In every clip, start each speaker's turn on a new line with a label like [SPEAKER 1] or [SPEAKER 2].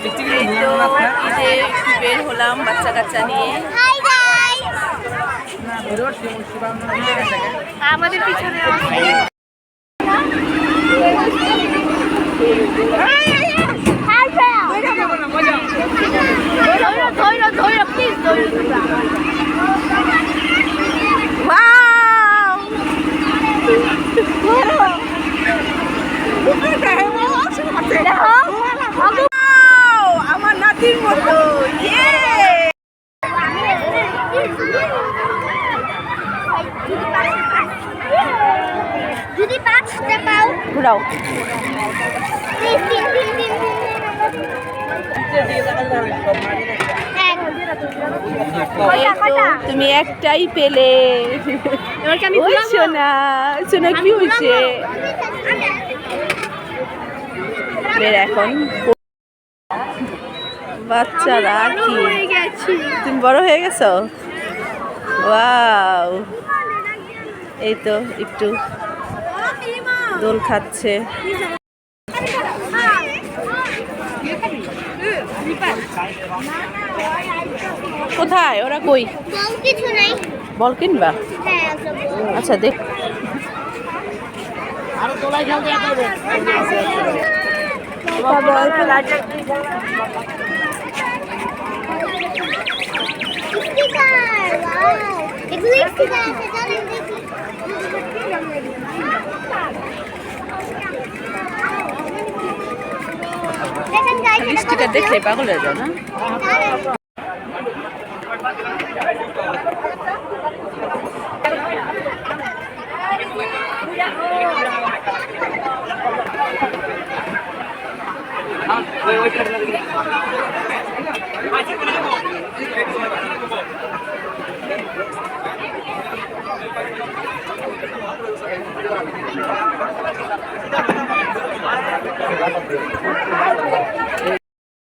[SPEAKER 1] এই তো ঈদে একটু বের হলাম বাচ্চা কাচ্চা নিয়ে। আমাদের পিছনে আমার নাতির মতো
[SPEAKER 2] যদি 5টা পাও
[SPEAKER 1] ঘুরাও। তুমি একটাই পেলে। সোনা সোনা কি হয়েছে এখন বাচ্চারা কি তুমি বড় হয়ে গেছো? ওয়াও, এই তো একটু দোল খাচ্ছে। কোথায় ওরা? কই
[SPEAKER 2] কিছু নাই।
[SPEAKER 1] বল কিনবা? আচ্ছা দেখ। স্টিকার দেখলে পাগল হয়ে যাও না?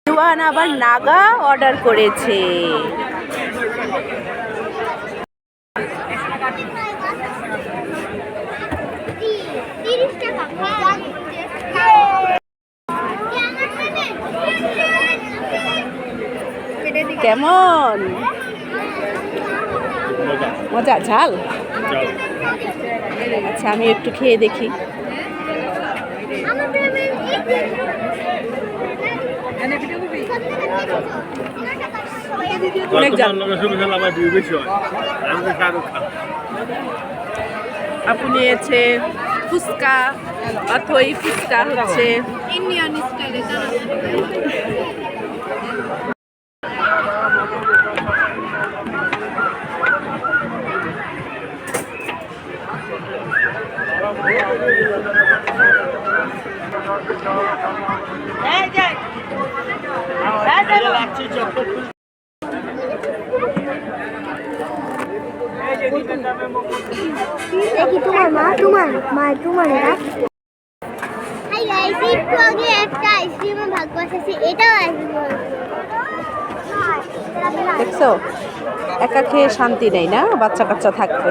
[SPEAKER 1] জুয়ান আবার নাগা অর্ডার করেছে। কেমন মজা? ঝাল? আচ্ছা আমি একটু খেয়ে দেখি। আপু নিয়েছে ফুচকা, অথই ফুচকা হচ্ছে ইন্ডিয়ান স্টাইলে।
[SPEAKER 2] তোমার মা তোমার হাই গাইস, একটু আগে একটা আইসক্রিমের ভাগ বসাচ্ছি। এটাও আইসক্রিম।
[SPEAKER 1] দেখছো, একা খেয়ে শান্তি নেই না বাচ্চা কাচ্চা থাকতে।